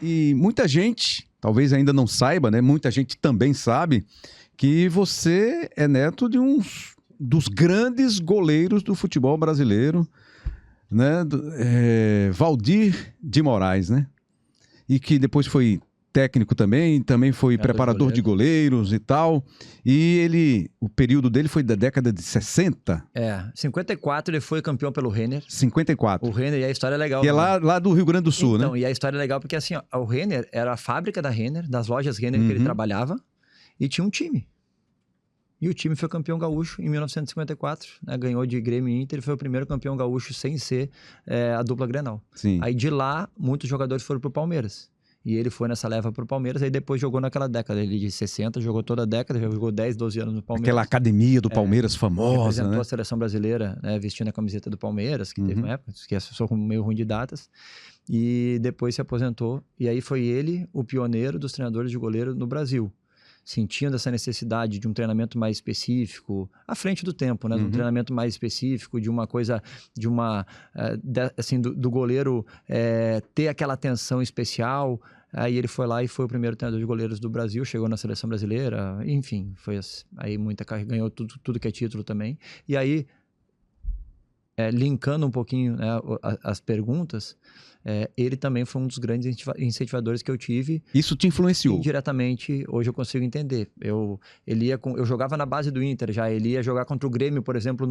E muita gente, talvez ainda não saiba, né? Muita gente também sabe que você é neto de dos grandes goleiros do futebol brasileiro, né? Valdir de Moraes, né? E que depois foi técnico também foi preparador de goleiros e tal. E o período dele foi da década de 60. 54 ele foi campeão pelo Renner. 54. O Renner, e a história é legal. Que é lá do Rio Grande do Sul, então, né? E a história é legal porque assim, ó, o Renner era a fábrica da Renner, das lojas Renner que ele trabalhava, e tinha um time. E o time foi campeão gaúcho em 1954, né? Ganhou de Grêmio e Inter e foi o primeiro campeão gaúcho sem ser a dupla Grenal. Sim. Aí de lá, muitos jogadores foram pro Palmeiras. E ele foi nessa leva pro Palmeiras, aí depois jogou naquela década, ele de 60, jogou toda a década, jogou 10, 12 anos no Palmeiras. Aquela academia do Palmeiras famosa, representou né? a seleção brasileira, né, vestindo a camiseta do Palmeiras, que teve uma época, que sou meio ruim de datas, e depois se aposentou, e aí foi ele o pioneiro dos treinadores de goleiro no Brasil, sentindo essa necessidade de um treinamento mais específico, à frente do tempo, né? De um treinamento mais específico, de uma coisa, assim, do goleiro ter aquela atenção especial. Aí ele foi lá e foi o primeiro treinador de goleiros do Brasil, chegou na seleção brasileira, enfim, foi aí muita carreira, ganhou tudo que é título também. E aí, linkando um pouquinho, né, as perguntas, ele também foi um dos grandes incentivadores que eu tive. Isso te influenciou? Indiretamente, hoje eu consigo entender. Eu jogava na base do Inter já, ele ia jogar contra o Grêmio, por exemplo,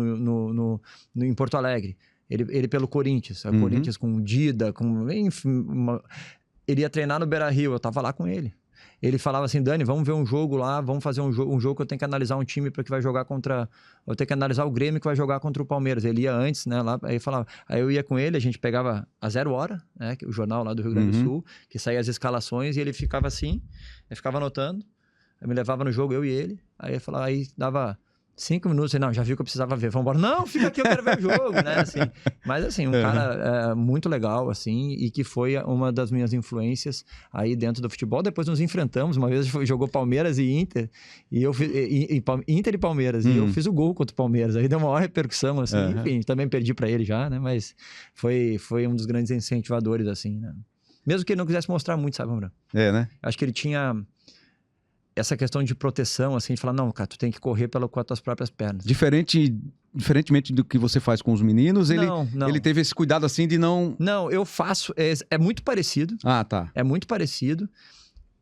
em Porto Alegre. Ele pelo Corinthians, o Corinthians com Dida, enfim, ele ia treinar no Beira-Rio, eu tava lá com ele. Ele falava assim, Dani, vamos ver um jogo lá, vamos fazer um jogo que eu tenho que analisar um time para que vai jogar contra... Eu tenho que analisar o Grêmio que vai jogar contra o Palmeiras. Ele ia antes, né, lá, aí eu ia com ele, a gente pegava a 0 Hora, né, o jornal lá do Rio Grande do Sul, que saía as escalações, e ele ficava assim, eu ficava anotando, eu me levava no jogo, eu e ele, aí dava 5 minutos, não, já viu que eu precisava ver, vamos embora. Não, fica aqui, eu quero ver o jogo, né, assim. Mas, assim, um cara muito legal, assim, e que foi uma das minhas influências aí dentro do futebol. Depois nos enfrentamos, uma vez jogou Palmeiras e Inter, e eu Inter e Palmeiras, e eu fiz o gol contra o Palmeiras, aí deu uma maior repercussão, assim, enfim, também perdi pra ele já, né, mas foi um dos grandes incentivadores, assim, né. Mesmo que ele não quisesse mostrar muito, sabe, Romano? Né? Acho que ele tinha essa questão de proteção, assim, de falar, não, cara, tu tem que correr com as tuas próprias pernas. Diferentemente do que você faz com os meninos, não. ele teve esse cuidado, assim, de não... Não, eu faço, é muito parecido. Ah, tá. É muito parecido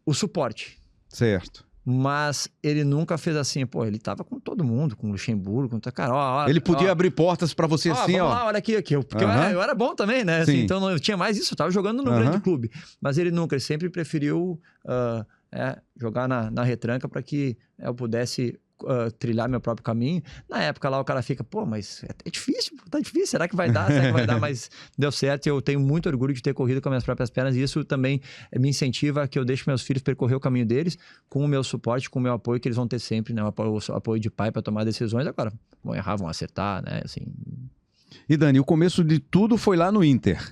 o suporte. Certo. Mas ele nunca fez assim, pô, ele tava com todo mundo, com o Luxemburgo, com cara, ó, ele podia abrir portas pra você assim, vamos lá, olha aqui, porque eu era bom também, né? Assim, então eu tinha mais isso, eu tava jogando no grande clube. Mas ele sempre preferiu jogar na retranca para que eu pudesse trilhar meu próprio caminho. Na época lá o cara fica, pô, mas é difícil, tá difícil, será que vai dar? Será que vai dar? Mas deu certo, eu tenho muito orgulho de ter corrido com as minhas próprias pernas, e isso também me incentiva que eu deixe meus filhos percorrer o caminho deles, com o meu suporte, com o meu apoio, que eles vão ter sempre, né? O apoio de pai para tomar decisões. Agora, vão errar, vão acertar, né? Assim. E Dani, o começo de tudo foi lá no Inter.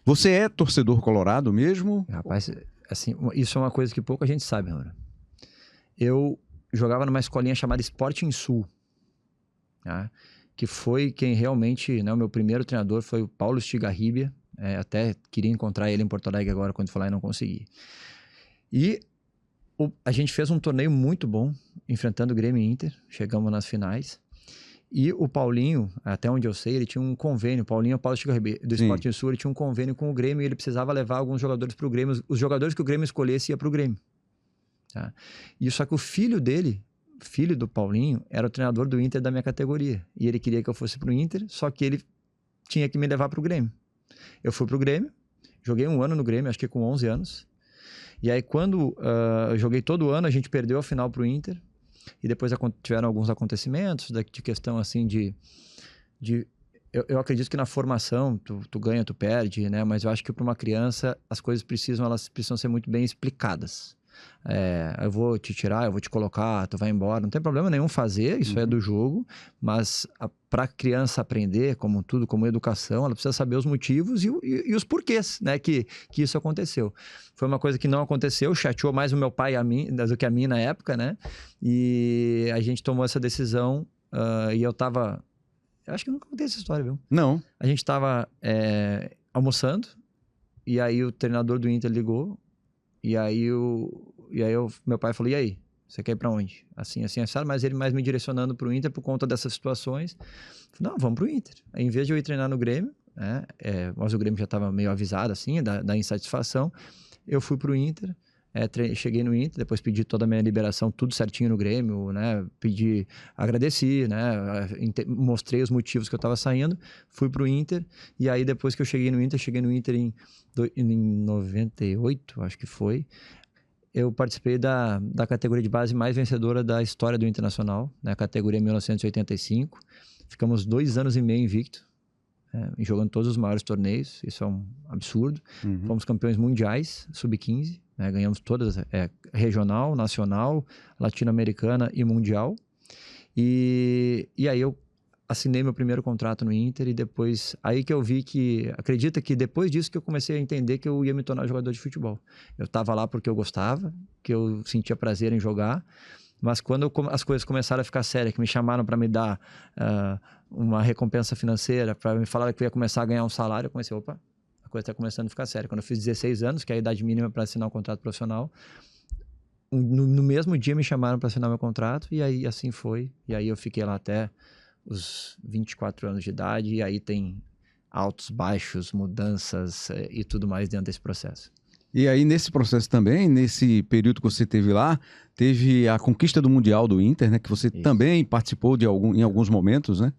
Você é torcedor colorado mesmo? Rapaz, assim, isso é uma coisa que pouca gente sabe, Laura. Eu jogava numa escolinha chamada Sporting Sul, tá? Que foi quem realmente, né, o meu primeiro treinador foi o Paulo Estigarribia, até queria encontrar ele em Porto Alegre agora, quando foi lá, e não consegui. E a gente fez um torneio muito bom, enfrentando o Grêmio e Inter, chegamos nas finais, e o Paulinho, até onde eu sei, ele tinha um convênio, Paulo Estigarribia, do Sporting Sul, ele tinha um convênio com o Grêmio, e ele precisava levar alguns jogadores para o Grêmio, os jogadores que o Grêmio escolhesse ia para o Grêmio. Tá? E só que o filho dele, filho do Paulinho, era o treinador do Inter da minha categoria. E ele queria que eu fosse pro Inter, só que ele tinha que me levar pro Grêmio. Eu fui pro Grêmio, joguei um ano no Grêmio, acho que com 11 anos. E aí quando eu joguei todo ano, a gente perdeu a final pro Inter. E depois tiveram alguns acontecimentos de questão assim eu acredito que na formação tu ganha, tu perde, né? Mas eu acho que para uma criança as coisas elas precisam ser muito bem explicadas. Eu vou te tirar, eu vou te colocar, tu vai embora, não tem problema nenhum fazer, isso é do jogo, mas para a criança aprender, como tudo, como educação, ela precisa saber os motivos e os porquês, né, que isso aconteceu. Foi uma coisa que não aconteceu, chateou mais o meu pai do que a mim na época, né, e a gente tomou essa decisão, e eu acho que eu nunca contei essa história, viu? Não. A gente tava almoçando, E aí o treinador do Inter ligou. E aí, meu pai falou, e aí? Você quer ir pra onde? Assim, assado, mas ele mais me direcionando pro Inter por conta dessas situações. Falei, não, vamos pro Inter. Aí, em vez de eu ir treinar no Grêmio, né, mas o Grêmio já estava meio avisado, assim, da insatisfação, eu fui pro Inter, cheguei no Inter, depois pedi toda a minha liberação, tudo certinho no Grêmio, né, agradeci, né, mostrei os motivos que eu estava saindo, fui pro Inter, e aí depois que eu cheguei no Inter em 98, acho que foi, eu participei da categoria de base mais vencedora da história do Internacional, né, categoria 1985, ficamos 2 anos e meio invicto, jogando todos os maiores torneios, isso é um absurdo. Fomos campeões mundiais, sub-15, né? Ganhamos todas, regional, nacional, latino-americana e mundial. E aí eu assinei meu primeiro contrato no Inter e depois, aí que eu vi acredita que depois disso que eu comecei a entender que eu ia me tornar jogador de futebol. Eu estava lá porque eu gostava, que eu sentia prazer em jogar, mas quando as coisas começaram a ficar sérias, que me chamaram para me dar uma recompensa financeira, para me falar que eu ia começar a ganhar um salário, eu comecei, opa, a coisa está começando a ficar séria. Quando eu fiz 16 anos, que é a idade mínima para assinar um contrato profissional, no mesmo dia me chamaram para assinar meu contrato, e aí assim foi. E aí eu fiquei lá até os 24 anos de idade, e aí tem altos, baixos, mudanças e tudo mais dentro desse processo. E aí, nesse processo também, nesse período que você teve lá, teve a conquista do Mundial do Inter, né? Que você também participou em alguns momentos, né?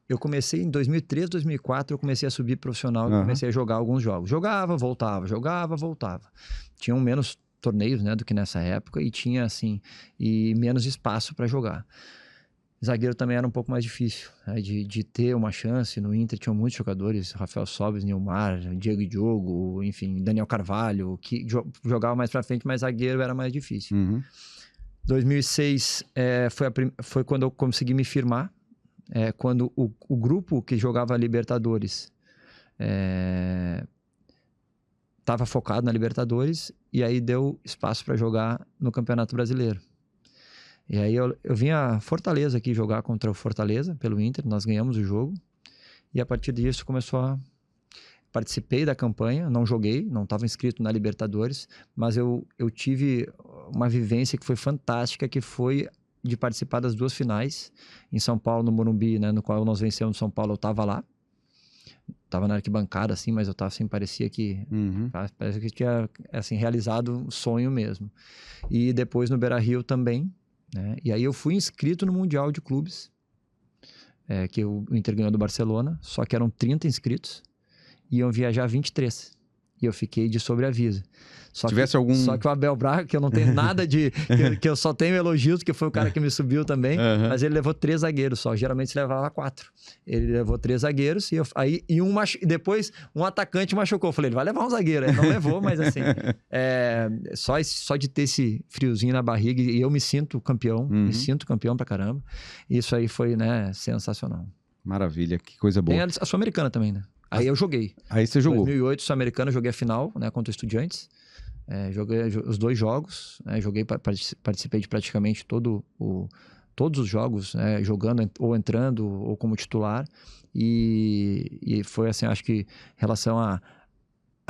Eu comecei em 2003, 2004, eu comecei a subir profissional e comecei a jogar alguns jogos. Jogava, voltava. Tinham menos torneios, né, do que nessa época e tinha, assim, menos espaço para jogar. Zagueiro também era um pouco mais difícil, né, de ter uma chance. No Inter tinham muitos jogadores, Rafael Sobis, Nilmar, Diego Diogo, enfim, Daniel Carvalho, que jogava mais pra frente, mas zagueiro era mais difícil. 2006 foi quando eu consegui me firmar, quando o grupo que jogava Libertadores estava focado na Libertadores e aí deu espaço para jogar no Campeonato Brasileiro. E aí eu vim a Fortaleza aqui jogar contra o Fortaleza, pelo Inter, nós ganhamos o jogo. E a partir disso participei da campanha, não joguei, não estava inscrito na Libertadores, mas eu tive uma vivência que foi fantástica, que foi de participar das 2 finais, em São Paulo, no Morumbi, né, no qual nós vencemos São Paulo, eu estava lá. Estava na arquibancada, assim, mas eu estava assim, parecia que tinha assim, realizado um sonho mesmo. E depois no Beira-Rio também, né? E aí eu fui inscrito no Mundial de Clubes, que o Inter ganhou do Barcelona, só que eram 30 inscritos, e iam viajar 23. E eu fiquei de sobreaviso. Só que o Abel Braga, que eu não tenho nada que eu só tenho elogios, que foi o cara que me subiu também, mas ele levou 3 zagueiros só. Geralmente se levava 4. Ele levou 3 zagueiros depois um atacante machucou. Eu falei, ele vai levar um zagueiro. Ele não levou, mas assim, só de ter esse friozinho na barriga, e eu me sinto campeão, me sinto campeão pra caramba. Isso aí foi, né, sensacional. Maravilha, que coisa boa. Tem a Sul-Americana também, né? Aí eu joguei. Aí você jogou. Em 2008, Sul-Americana, joguei a final, né, contra o Estudiantes. Joguei os 2 jogos, né, participei de praticamente todos os jogos, né, jogando ou entrando ou como titular. E foi assim, acho que em relação a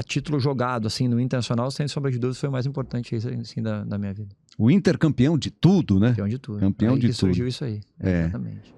título jogado assim, no Internacional, sem sombra de dúvida, foi o mais importante assim, da minha vida. O Inter campeão de tudo, né? Campeão de tudo. Campeão aí de que tudo. Surgiu isso aí, exatamente.